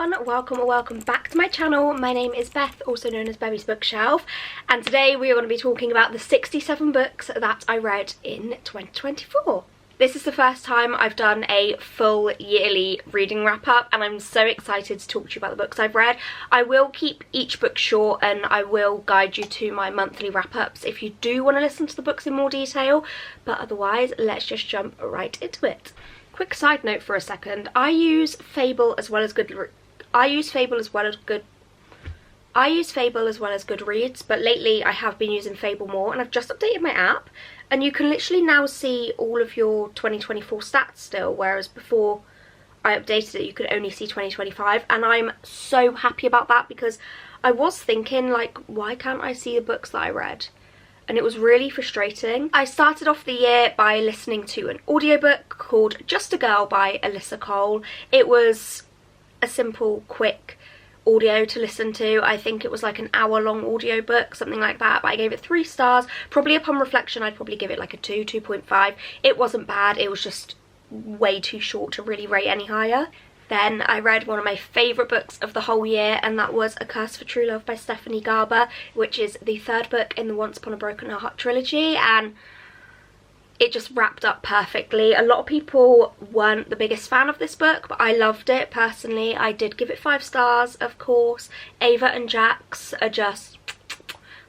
everyone, welcome or welcome back to my channel. My name is Beth, also known as Bemy's Bookshelf, and today we are going to be talking about the 67 books that I read in 2024. This is the first time I've done a full yearly reading wrap up, and I'm so excited to talk to you about the books I've read. I will keep each book short and I will guide you to my monthly wrap ups if you do want to listen to the books in more detail, but otherwise let's just jump right into it. Quick side note for a second, I use Fable as well as Goodreads, but lately I have been using Fable more, and I've just updated my app and you can literally now see all of your 2024 stats still, whereas before I updated it you could only see 2025, and I'm so happy about that because I was thinking, like, why can't I see the books that I read? And it was really frustrating. I started off the year by listening to an audiobook called Just a Girl by Alyssa Cole. It was a simple, quick audio to listen to. I think it was like an hour-long audiobook, something like that, but I gave it 3 stars. Probably upon reflection, I'd probably give it like a 2, 2.5. It wasn't bad, it was just way too short to really rate any higher. Then I read one of my favourite books of the whole year, and that was A Curse for True Love by Stephanie Garber, which is the 3rd book in the Once Upon a Broken Heart trilogy, and it just wrapped up perfectly. A lot of people weren't the biggest fan of this book, but I loved it personally. I did give it 5 stars, of course. Ava and Jax are just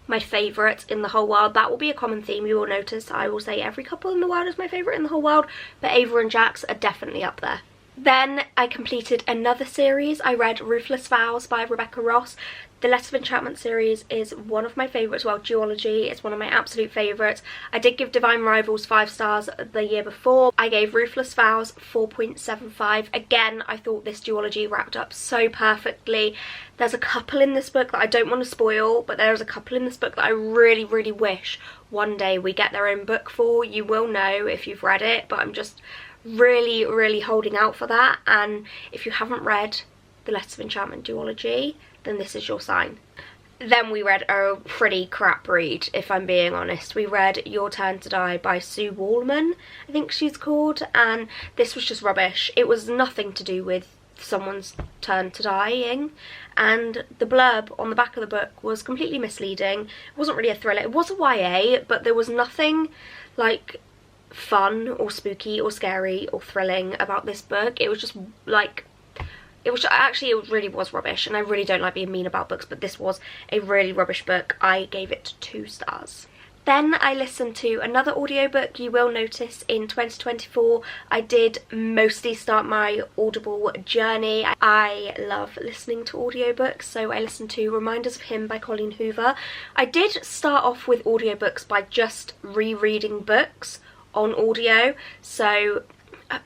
my favourites in the whole world. That will be a common theme you will notice. I will say every couple in the world is my favourite in the whole world, but Ava and Jax are definitely up there. Then I completed another series. I read Ruthless Vows by Rebecca Ross. The Letter of Enchantment series is one of my favourites. Well, duology is one of my absolute favourites. I did give Divine Rivals 5 stars the year before. I gave Ruthless Vows 4.75. Again, I thought this duology wrapped up so perfectly. There's a couple in this book that I don't want to spoil, but there's a couple in this book that I really, really wish one day we get their own book for. You will know if you've read it, but I'm just really, really holding out for that. And if you haven't read the Letters of Enchantment duology, then this is your sign. Then we read a pretty crap read, if I'm being honest. We read Your Turn to Die by Sue Wallman, I think she's called, and this was just rubbish. It was nothing to do with someone's turn to dying, and the blurb on the back of the book was completely misleading. It wasn't really a thriller. It was a YA, but there was nothing like fun or spooky or scary or thrilling about this book. It was just like, it really was rubbish, and I really don't like being mean about books, but this was a really rubbish book. I gave it 2 stars. Then I listened to another audiobook. You will notice in 2024 I did mostly start my Audible journey. I love listening to audiobooks, so I listened to Reminders of Him by Colleen Hoover. I did start off with audiobooks by just rereading books on audio, so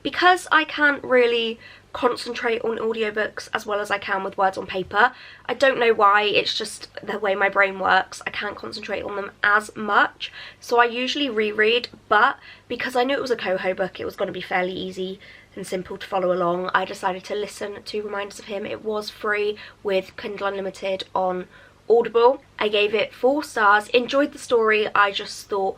because I can't really concentrate on audiobooks as well as I can with words on paper, I don't know why, it's just the way my brain works, I can't concentrate on them as much, so I usually reread. But because I knew it was a Coho book, it was going to be fairly easy and simple to follow along, I decided to listen to Reminders of Him. It was free with Kindle Unlimited on Audible. I gave it 4 stars, enjoyed the story. I just thought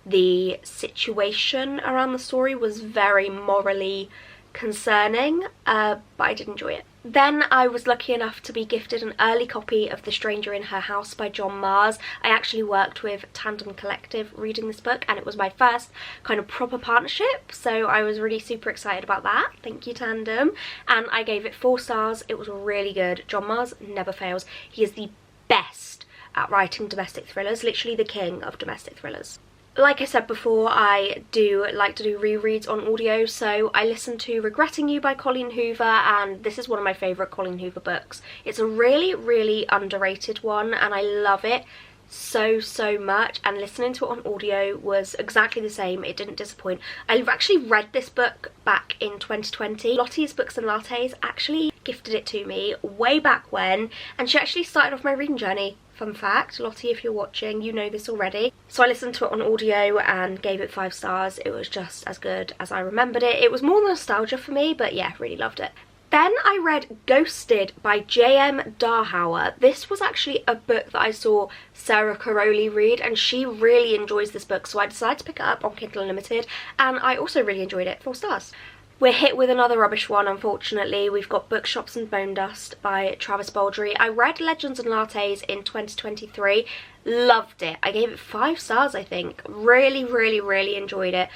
the situation around the story was very morally concerning, but I did enjoy it. Then I was lucky enough to be gifted an early copy of The Stranger in Her House by John Mars. I actually worked with Tandem Collective reading this book, and it was my first kind of proper partnership, so I was really super excited about that. Thank you, Tandem. And I gave it 4 stars. It was really good. John Mars never fails. He is the best at writing domestic thrillers, literally the king of domestic thrillers. Like I said before, I do like to do rereads on audio, so I listened to Regretting You by Colleen Hoover, and this is one of my favourite Colleen Hoover books. It's a really, really underrated one, and I love it so much, and listening to it on audio was exactly the same. It didn't disappoint. I actually read this book back in 2020. Lottie's Books and Lattes actually gifted it to me way back when, and she actually started off my reading journey. Fun fact, Lottie, if you're watching, you know this already. So I listened to it on audio and gave it 5 stars. It was just as good as I remembered it. It was more nostalgia for me, but yeah, really loved it. Then I read Ghosted by J.M. Darhauer. This was actually a book that I saw Sarah Caroli read, and she really enjoys this book, so I decided to pick it up on Kindle Unlimited, and I also really enjoyed it. 4 stars. We're hit with another rubbish one, unfortunately. We've got Bookshops and Bone Dust by Travis Baldree. I read Legends and Lattes in 2023. Loved it. I gave it 5 stars, I think. Really, really, really enjoyed it.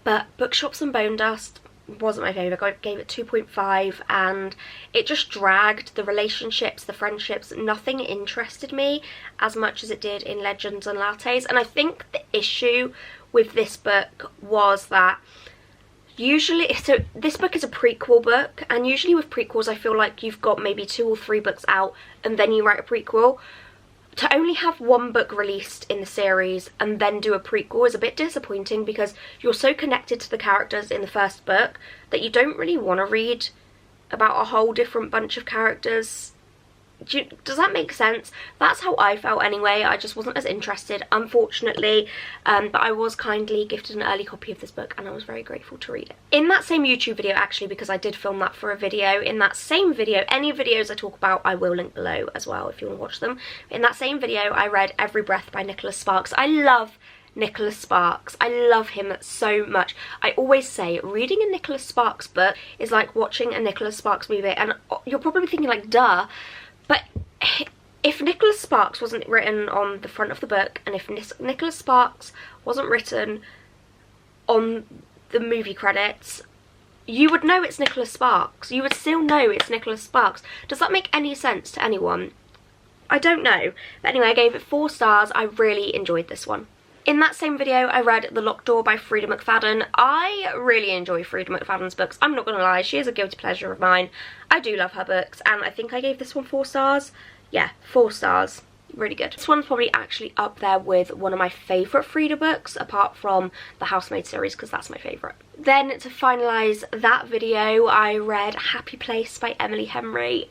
But Bookshops and Bone Dust wasn't my favourite. I gave it 2.5 and it just dragged. The relationships, the friendships, nothing interested me as much as it did in Legends and Lattes. And I think the issue with this book was that usually, so this book is a prequel book, and usually with prequels I feel like you've got maybe 2 or 3 books out and then you write a prequel. To only have 1 book released in the series and then do a prequel is a bit disappointing, because you're so connected to the characters in the first book that you don't really want to read about a whole different bunch of characters. Does that make sense? That's how I felt anyway. I just wasn't as interested, unfortunately, but I was kindly gifted an early copy of this book and I was very grateful to read it. In that same YouTube video, actually, because I did film that for a video, in that same video, any videos I talk about I will link below as well if you want to watch them. In that same video I read Every Breath by Nicholas Sparks. I love Nicholas Sparks. I love him so much. I always say reading a Nicholas Sparks book is like watching a Nicholas Sparks movie, and you're probably thinking like, duh. But if Nicholas Sparks wasn't written on the front of the book, and if Nicholas Sparks wasn't written on the movie credits, you would know it's Nicholas Sparks. You would still know it's Nicholas Sparks. Does that make any sense to anyone? I don't know. But anyway, I gave it 4 stars. I really enjoyed this one. In that same video, I read The Locked Door by Frida McFadden. I really enjoy Frida McFadden's books. I'm not going to lie, she is a guilty pleasure of mine. I do love her books, and I think I gave this one 4 stars. Yeah, 4 stars. Really good. This one's probably actually up there with one of my favourite Frida books, apart from the Housemaid series, because that's my favourite. Then, to finalise that video, I read Happy Place by Emily Henry.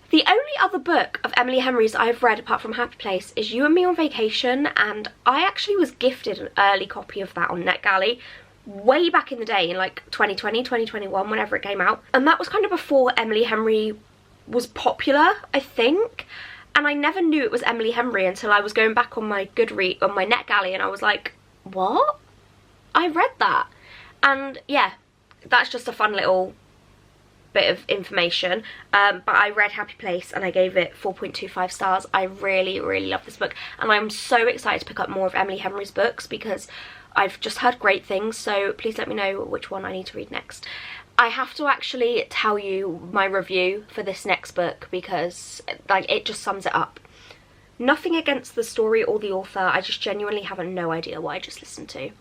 The only other book of Emily Henry's I've read apart from Happy Place is You and Me on Vacation, and I actually was gifted an early copy of that on NetGalley way back in the day, in like 2020, 2021, whenever it came out. And that was kind of before Emily Henry was popular, I think. And I never knew it was Emily Henry until I was going back on my Goodreads, on my NetGalley, and I was like, what? I read that. And yeah, that's just a fun little bit of information, but I read Happy Place and I gave it 4.25 stars. I really, really love this book, and I'm so excited to pick up more of Emily Henry's books because I've just heard great things, so please let me know which one I need to read next. I have to actually tell you my review for this next book because like it just sums it up. Nothing against the story or the author, I just genuinely have no idea what I just listened to.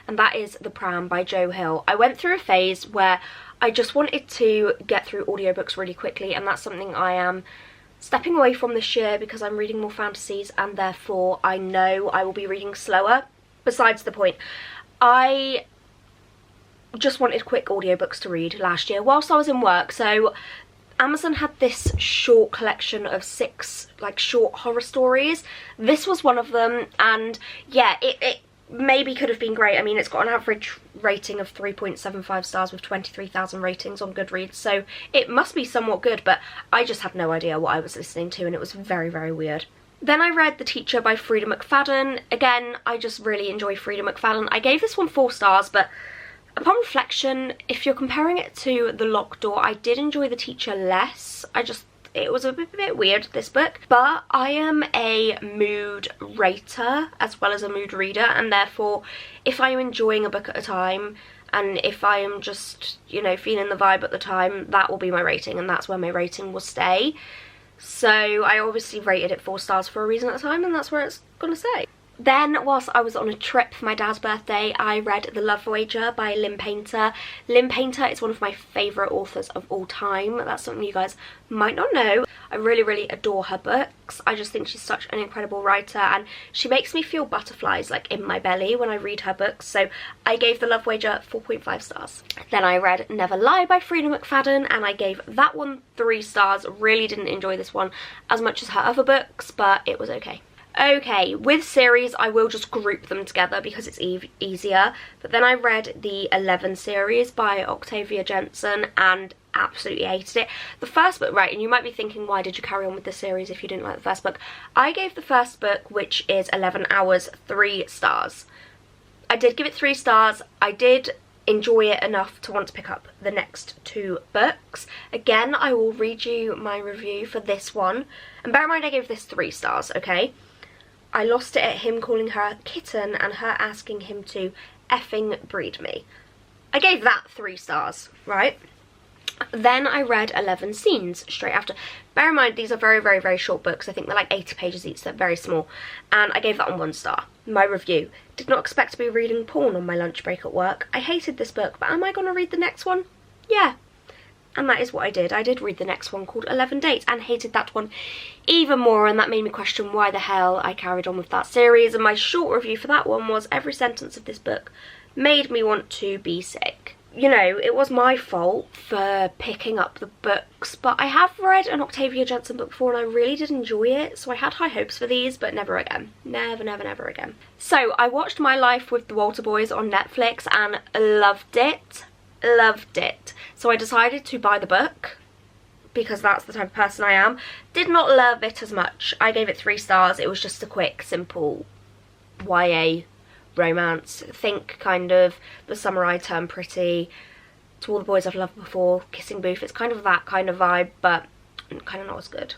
And that is The Pram by Joe Hill. I went through a phase where I just wanted to get through audiobooks really quickly, and that's something I am stepping away from this year because I'm reading more fantasies, and therefore I know I will be reading slower. Besides the point, I just wanted quick audiobooks to read last year whilst I was in work. So Amazon had this short collection of 6 like short horror stories. This was one of them, and yeah, it maybe could have been great. I mean, it's got an average rating of 3.75 stars with 23,000 ratings on Goodreads, so it must be somewhat good, but I just had no idea what I was listening to, and it was very, very weird. Then I read The Teacher by Frida McFadden. Again, I just really enjoy Frida McFadden. I gave this one 4 stars, but upon reflection, if you're comparing it to The Locked Door, I did enjoy The Teacher less. It was a bit weird, this book, but I am a mood rater as well as a mood reader, and therefore if I am enjoying a book at a time and if I am just, you know, feeling the vibe at the time, that will be my rating, and that's where my rating will stay. So I obviously rated it 4 stars for a reason at the time, and that's where it's gonna stay. Then, whilst I was on a trip for my dad's birthday, I read The Love Wager by Lynn Painter. Lynn Painter is one of my favourite authors of all time. That's something you guys might not know. I really, really adore her books. I just think she's such an incredible writer, and she makes me feel butterflies like in my belly when I read her books. So I gave The Love Wager 4.5 stars. Then I read Never Lie by Frida McFadden, and I gave that one 3 stars. Really didn't enjoy this one as much as her other books, but it was okay. Okay, with series I will just group them together because it's easier, but then I read the 11 series by Octavia Jensen and absolutely hated it. The first book, right, and you might be thinking, why did you carry on with the series if you didn't like the first book? I gave the first book, which is 11 Hours, 3 stars. I did give it 3 stars. I did enjoy it enough to want to pick up the next 2 books. Again, I will read you my review for this one. And bear in mind I gave this 3 stars, okay? I lost it at him calling her a kitten and her asking him to effing breed me. I gave that 3 stars, right? Then I read 11 Scenes straight after. Bear in mind, these are very, very, very short books. I think they're like 80 pages each, they're very small. And I gave that one 1 star. My review: did not expect to be reading porn on my lunch break at work. I hated this book, but am I going to read the next one? Yeah. And that is what I did. I did read the next one called 11 Dates and hated that one even more, and that made me question why the hell I carried on with that series. And my short review for that one was every sentence of this book made me want to be sick. You know, it was my fault for picking up the books, but I have read an Octavia Jensen book before and I really did enjoy it, so I had high hopes for these, but never again. Never, never, never again. So I watched My Life with the Walter Boys on Netflix and loved it. Loved it. So I decided to buy the book because that's the type of person I am. Did not love it as much. I gave it 3 stars. It was just a quick, simple YA romance. Think kind of The Summer I Turned Pretty, To All the Boys I've Loved Before, Kissing Booth. It's kind of that kind of vibe, but kind of not as good.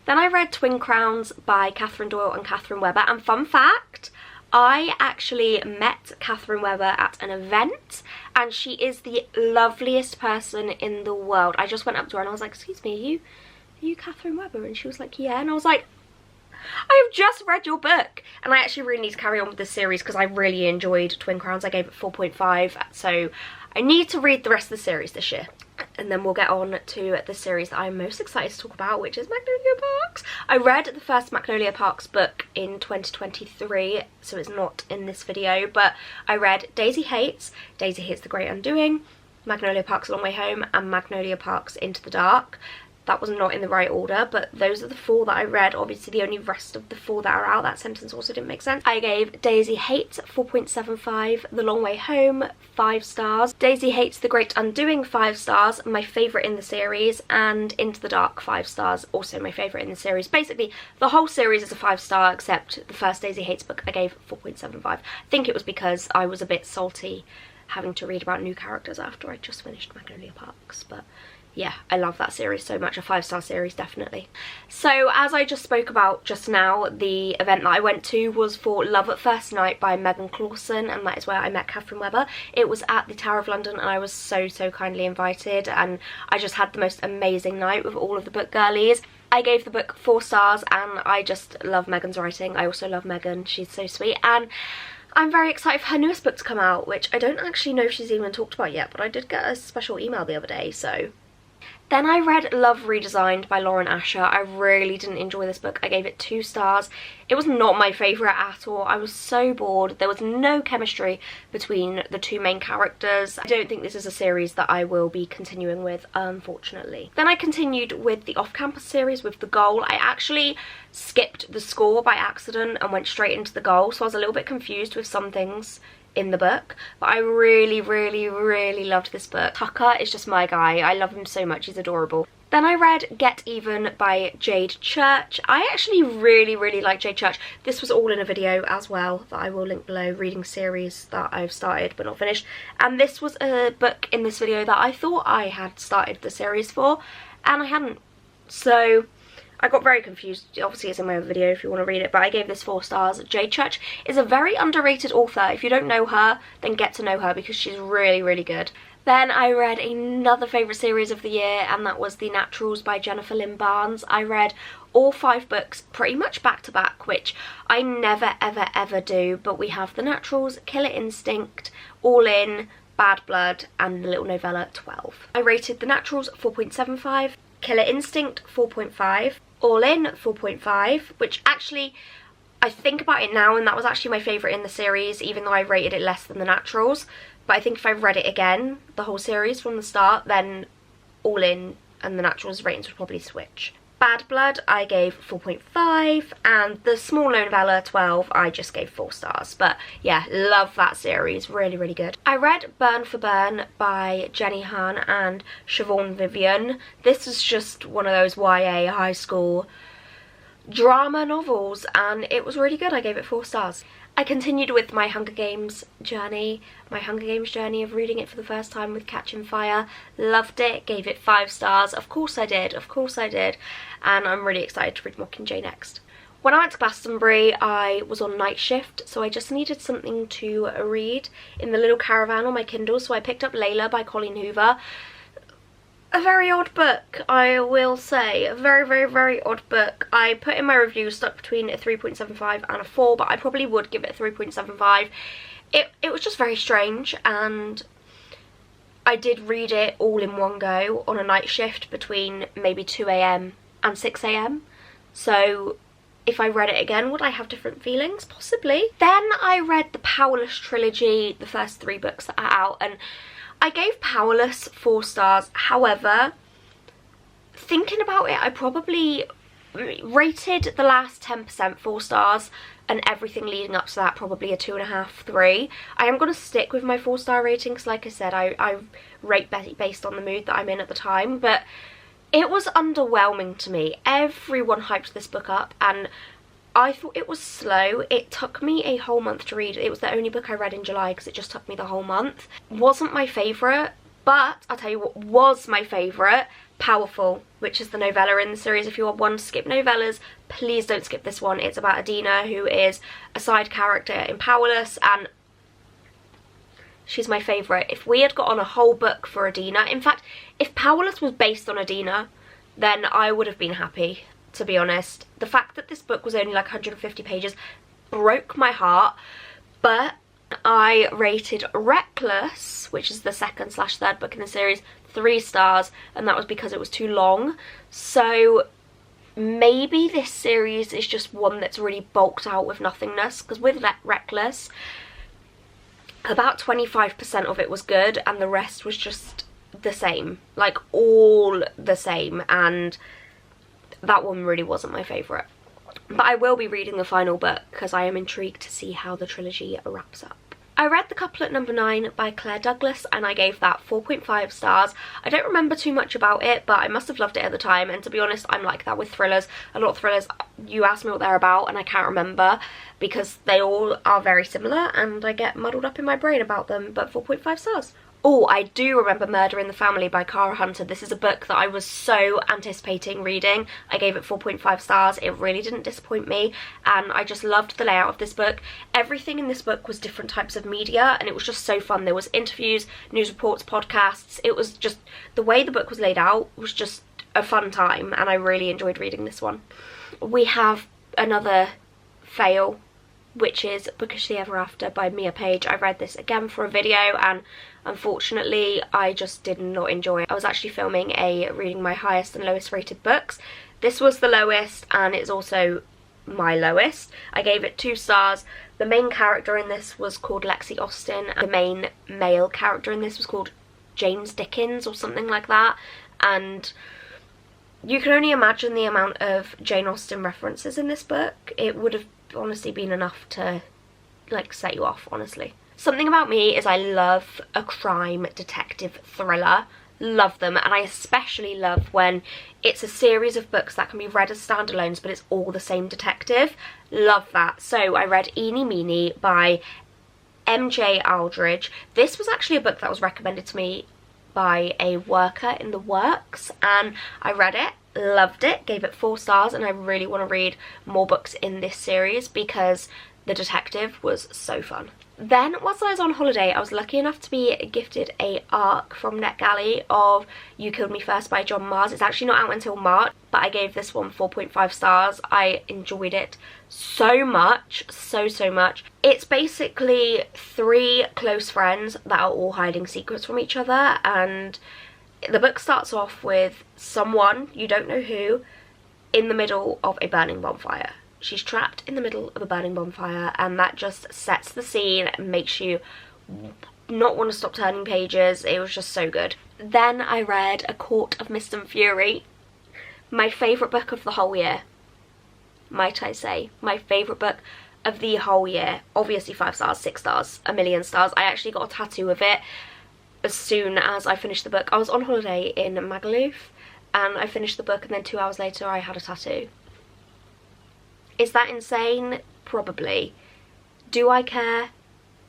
Then I read Twin Crowns by Catherine Doyle and Catherine Webber, and fun fact, I actually met Catherine Webber at an event and she is the loveliest person in the world. I just went up to her and I was like, excuse me, are you Catherine Webber? And she was like, yeah. And I was like, I have just read your book. And I actually really need to carry on with this series because I really enjoyed Twin Crowns. I gave it 4.5, so I need to read the rest of the series this year. And then we'll get on to the series that I'm most excited to talk about, which is Magnolia Parks. I read the first Magnolia Parks book in 2023, so it's not in this video, but I read Daisy Hates The Great Undoing, Magnolia Parks A Long Way Home, and Magnolia Parks Into the Dark. That was not in the right order, but those are the 4 that I read. Obviously, the only rest of the 4 that are out, that sentence also didn't make sense. I gave Daisy Hates 4.75, The Long Way Home 5 stars, Daisy Hates The Great Undoing 5 stars, my favourite in the series, and Into the Dark 5 stars, also my favourite in the series. Basically, the whole series is a 5 star, except the first Daisy Hates book I gave 4.75. I think it was because I was a bit salty having to read about new characters after I just finished Magnolia Parks, but yeah, I love that series so much. A 5-star series, definitely. So, as I just spoke about just now, the event that I went to was for Love at First Night by Megan Clawson, and that is where I met Catherine Webber. It was at the Tower of London, and I was so kindly invited, and I just had the most amazing night with all of the book girlies. I gave the book 4 stars, and I just love Megan's writing. I also love Megan. She's so sweet, and I'm very excited for her newest book to come out, which I don't actually know if she's even talked about yet, but I did get a special email the other day, so. Then I read Love Redesigned by Lauren Asher. I really didn't enjoy this book. I gave it 2 stars. It was not my favourite at all. I was so bored. There was no chemistry between the 2 main characters. I don't think this is a series that I will be continuing with, unfortunately. Then I continued with the off-campus series with The Goal. I actually skipped the score by accident and went straight into The Goal, so I was a little bit confused with some things in the book, but I really loved this book. Tucker is just my guy. I love him so much. He's adorable. Then I read Get Even by Jade Church. I actually really like Jade Church. This was all in a video as well that I will link below, reading series that I've started but not finished. And this was a book in this video that I thought I had started the series for, and I hadn't. So I got very confused. Obviously it's in my video if you want to read it, but I gave this 4 stars. Jade Church is a very underrated author. If you don't know her, then get to know her because she's really good. Then I read another favourite series of the year, and that was The Naturals by Jennifer Lynn Barnes. I read all 5 books pretty much back to back, which I never ever do, but we have The Naturals, Killer Instinct, All In, Bad Blood, and the little novella 12. I rated The Naturals 4.75, Killer Instinct 4.5, All In 4.5, which actually, I think about it now, and that was actually my favourite in the series, even though I rated it less than The Naturals. But I think if I read it again, the whole series from the start, then All In and The Naturals ratings would probably switch. Bad Blood I gave 4.5, and the small novella 12 I just gave 4 stars. But yeah, love that series, really good. I read Burn for Burn by Jenny Han and Siobhan Vivian. This is just one of those YA high school drama novels, and it was really good. I gave it 4 stars. I continued with my Hunger Games journey of reading it for the first time with Catching Fire. Loved it, gave it 5 stars. Of course I did, and I'm really excited to read Mockingjay next. When I went to Glastonbury, I was on night shift, so I just needed something to read in the little caravan on my Kindle, so I picked up Layla by Colleen Hoover. A very odd book, I will say. A very, very, very odd book. I put in my review stuck between a 3.75 and a 4, but I probably would give it a 3.75. It was just very strange, and I did read it all in one go on a night shift between maybe 2 AM and 6 AM. So if I read it again, would I have different feelings? Possibly. Then I read the Powerless trilogy, the first 3 books that are out, and I gave Powerless 4 stars. However, thinking about it, I probably rated the last 10% 4 stars, and everything leading up to that probably a 2.5, 3. I am going to stick with my 4-star rating because, like I said, I rate based on the mood that I'm in at the time, but it was underwhelming to me. Everyone hyped this book up, and I thought it was slow. It took me a whole month to read. It was the only book I read in July because it just took me the whole month. Wasn't my favourite, but I'll tell you what was my favourite. Powerful, which is the novella in the series. If you are one to skip novellas, please don't skip this one. It's about Adina, who is a side character in Powerless, and she's my favourite. If we had got on a whole book for Adina, in fact, if Powerless was based on Adina, then I would have been happy, to be honest. The fact that this book was only like 150 pages broke my heart, but I rated Reckless, which is the 2nd/3rd book in the series, 3 stars, and that was because it was too long. So maybe this series is just one that's really bulked out with nothingness, because with Reckless, about 25% of it was good and the rest was just the same, like all the same, and that one really wasn't my favourite. But I will be reading the final book because I am intrigued to see how the trilogy wraps up. I read The Couple at Number 9 by Claire Douglas, and I gave that 4.5 stars. I don't remember too much about it, but I must have loved it at the time, and to be honest, I'm like that with thrillers. A lot of thrillers, you ask me what they're about and I can't remember because they all are very similar and I get muddled up in my brain about them, but 4.5 stars. Oh, I do remember Murder in the Family by Cara Hunter. This is a book that I was so anticipating reading. I gave it 4.5 stars. It really didn't disappoint me, and I just loved the layout of this book. Everything in this book was different types of media, and it was just so fun. There was interviews, news reports, podcasts. It was just, the way the book was laid out was just a fun time, and I really enjoyed reading this one. We have another fail, which is Bookishly Ever After by Mia Page. I read this again for a video, and unfortunately I just did not enjoy it. I was actually filming a reading my highest and lowest rated books. This was the lowest, and it's also my lowest. I gave it 2 stars. The main character in this was called Lexi Austin, and the main male character in this was called James Dickens or something like that, and you can only imagine the amount of Jane Austen references in this book. It would have honestly been enough to like set you off, honestly. Something about me is I love a crime detective thriller. Love them, and I especially love when it's a series of books that can be read as standalones but it's all the same detective. Love that. So I read Eeny Meeny by MJ Aldridge. This was actually a book that was recommended to me by a worker in the works, and I read it, loved it, gave it 4 stars, and I really want to read more books in this series because the detective was so fun. Then, whilst I was on holiday, I was lucky enough to be gifted a ARC from NetGalley of You Killed Me First by John Mars. It's actually not out until March, but I gave this one 4.5 stars. I enjoyed it so much, so much. It's basically 3 close friends that are all hiding secrets from each other, and the book starts off with someone, you don't know who, in the middle of a burning bonfire. She's trapped in the middle of a burning bonfire, and that just sets the scene and makes you not want to stop turning pages. It was just so good. Then I read A Court of Mist and Fury, my favourite book of the whole year, might I say. My favourite book of the whole year. Obviously 5 stars, 6 stars, a million stars. I actually got a tattoo of it as soon as I finished the book. I was on holiday in Magaluf and I finished the book, and then 2 hours later I had a tattoo. Is that insane? Probably. Do I care?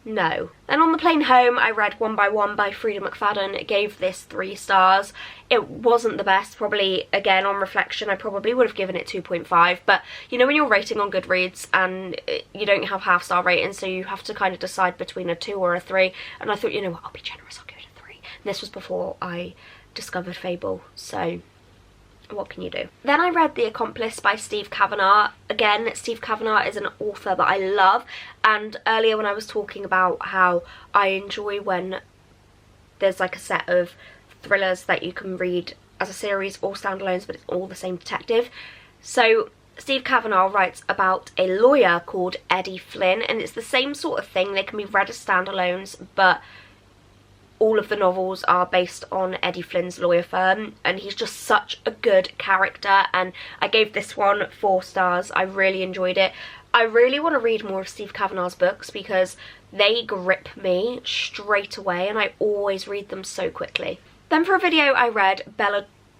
No. Then on the plane home, I read One by One by Frida McFadden. It gave this 3 stars. It wasn't the best. Probably, again, on reflection, I probably would have given it 2.5. But, you know, when you're rating on Goodreads and you don't have half-star ratings, so you have to kind of decide between a 2 or a 3. And I thought, you know what, I'll be generous, I'll give it a 3. And this was before I discovered Fable, so what can you do? Then I read The Accomplice by Steve Kavanagh. Again, Steve Kavanagh is an author that I love, and earlier when I was talking about how I enjoy when there's like a set of thrillers that you can read as a series or standalones, but it's all the same detective. So Steve Kavanagh writes about a lawyer called Eddie Flynn, and it's the same sort of thing. They can be read as standalones, but all of the novels are based on Eddie Flynn's lawyer firm, and he's just such a good character, and I gave this one 4 stars. I really enjoyed it. I really want to read more of Steve Kavanagh's books because they grip me straight away, and I always read them so quickly. Then for a video I read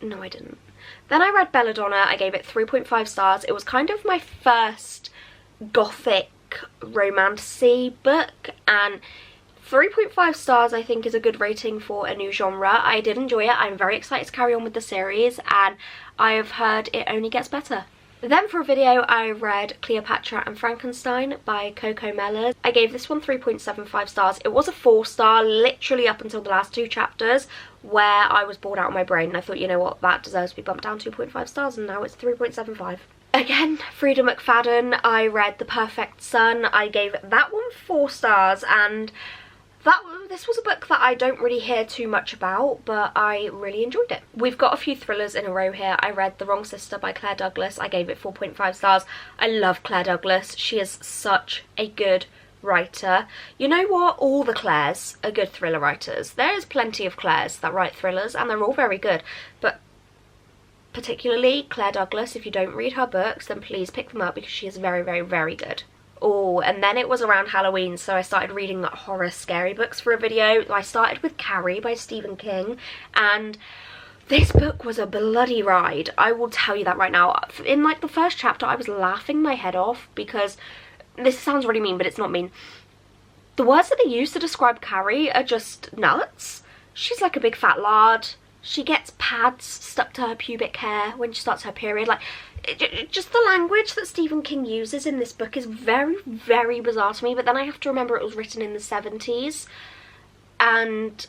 No, I didn't. Then I read Belladonna. I gave it 3.5 stars. It was kind of my first gothic romance-y book, and 3.5 stars I think is a good rating for a new genre. I did enjoy it. I'm very excited to carry on with the series, and I have heard it only gets better. Then for a video I read Cleopatra and Frankenstein by Coco Mellors. I gave this one 3.75 stars. It was a 4-star literally up until the last 2 chapters where I was bored out of my brain, and I thought, you know what, that deserves to be bumped down 2.5 stars, and now it's 3.75. Again, Frida McFadden. I read The Perfect Son. I gave that one 4 stars, and this was a book that I don't really hear too much about, but I really enjoyed it. We've got a few thrillers in a row here. I read The Wrong Sister by Claire Douglas. I gave it 4.5 stars. I love Claire Douglas. She is such a good writer. You know what? All the Claires are good thriller writers. There is plenty of Claires that write thrillers, and they're all very good. But particularly Claire Douglas, if you don't read her books, then please pick them up because she is very, very, very good. Oh, and then it was around Halloween, so I started reading horror scary books for a video. I started with Carrie by Stephen King, and this book was a bloody ride. I will tell you that right now. In like the first chapter, I was laughing my head off because, this sounds really mean, but it's not mean. The words that they use to describe Carrie are just nuts. She's like a big fat lard. She gets pads stuck to her pubic hair when she starts her period. Like, just the language that Stephen King uses in this book is very, very bizarre to me. But then I have to remember it was written in the 70s. And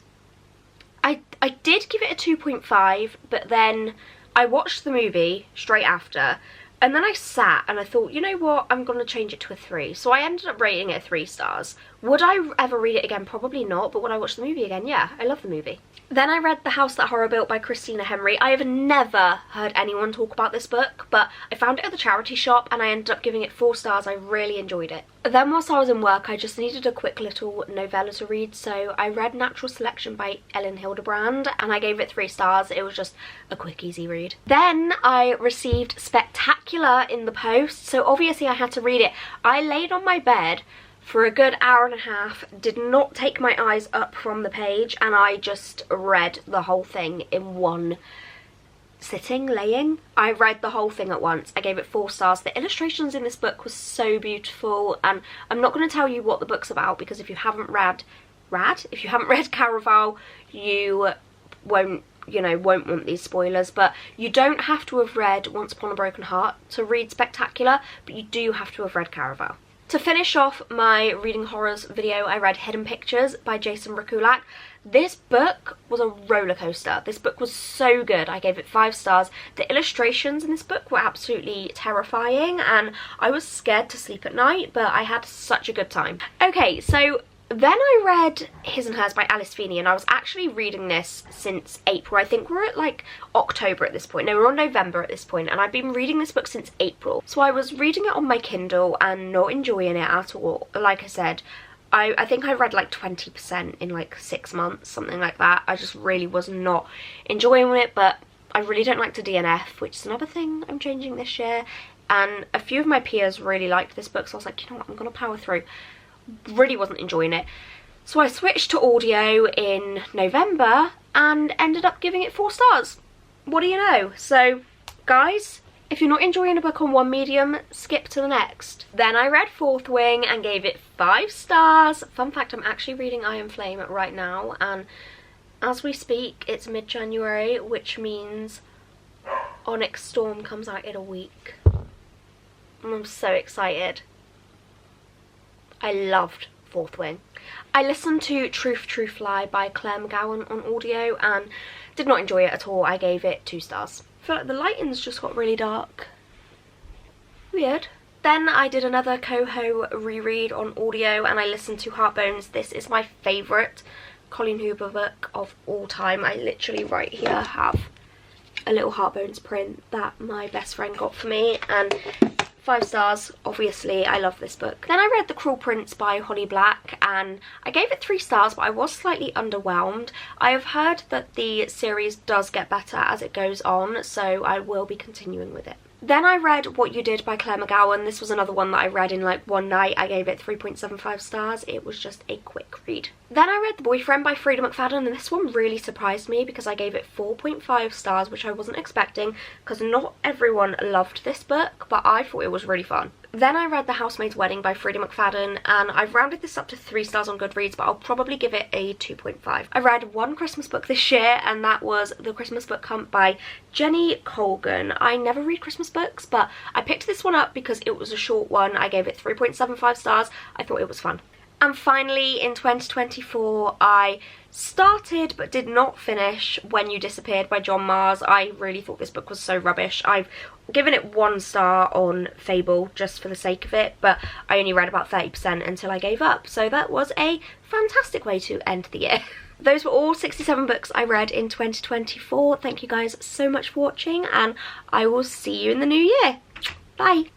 I did give it a 2.5, but then I watched the movie straight after. And then I sat and I thought, you know what, I'm going to change it to a 3. So I ended up rating it 3 stars. Would I ever read it again? Probably not. But would I watch the movie again? Yeah, I love the movie. Then I read The House That Horror Built by Christina Henry. I have never heard anyone talk about this book, but I found it at the charity shop and I ended up giving it 4 stars. I really enjoyed it. Then whilst I was in work, I just needed a quick little novella to read, so I read Natural Selection by Ellen Hildebrand and I gave it 3 stars. It was just a quick, easy read. Then I received Spectacular in the post, so obviously I had to read it. I laid on my bed for a good hour and a half, did not take my eyes up from the page, and I just read the whole thing in one sitting, laying. I read the whole thing at once. I gave it 4 stars. The illustrations in this book were so beautiful, and I'm not going to tell you what the book's about because if you haven't read Caraval, you won't want these spoilers, but you don't have to have read Once Upon a Broken Heart to read Spectacular, but you do have to have read Caraval. To finish off my reading horrors video, I read Hidden Pictures by Jason Rekulak. This book was a roller coaster. This book was so good. I gave it 5 stars. The illustrations in this book were absolutely terrifying and I was scared to sleep at night, but I had such a good time. Okay, so then I read His and Hers by Alice Feeney, and I was actually reading this since April. I think we're at like October at this point. No, we're on November at this point, and I've been reading this book since April. So I was reading it on my Kindle and not enjoying it at all. Like I said, I think I read like 20% in like 6 months, something like that. I just really was not enjoying it, but I really don't like to DNF, which is another thing I'm changing this year. And a few of my peers really liked this book, so I was like, you know what, I'm going to power through. Really wasn't enjoying it, so I switched to audio in November and ended up giving it 4 stars. What do you know? So guys, If you're not enjoying a book on one medium, skip to the next. Then I read Fourth Wing and gave it 5 stars. Fun fact, I'm actually reading Iron Flame right now, and as we speak, it's mid-January, which means Onyx Storm comes out in a week. I'm so excited. I loved Fourth Wing. I listened to Truth, Truth, Lie by Claire McGowan on audio and did not enjoy it at all. I gave it 2 stars. I feel like the lighting's just got really dark. Weird. Then I did another Coho reread on audio and I listened to Heartbones. This is my favourite Colleen Hoover book of all time. I literally right here have a little Heartbones print that my best friend got for me, and 5 stars, obviously. I love this book. Then I read The Cruel Prince by Holly Black and I gave it 3 stars, but I was slightly underwhelmed. I have heard that the series does get better as it goes on, so I will be continuing with it. Then I read What You Did by Claire McGowan. This was another one that I read in like one night. I gave it 3.75 stars. It was just a quick read. Then I read The Boyfriend by Frida McFadden, and this one really surprised me because I gave it 4.5 stars, which I wasn't expecting because not everyone loved this book, but I thought it was really fun. Then I read The Housemaid's Wedding by Frida McFadden, and I've rounded this up to 3 stars on Goodreads, but I'll probably give it a 2.5. I read one Christmas book this year, and that was The Christmas Book Hunt by Jenny Colgan. I never read Christmas books, but I picked this one up because it was a short one. I gave it 3.75 stars. I thought it was fun. And finally, in 2024, I started but did not finish When You Disappeared by John Mars. I really thought this book was so rubbish. I've given it 1 star on Fable just for the sake of it, but I only read about 30% until I gave up. So that was a fantastic way to end the year. Those were all 67 books I read in 2024. Thank you guys so much for watching, and I will see you in the new year. Bye!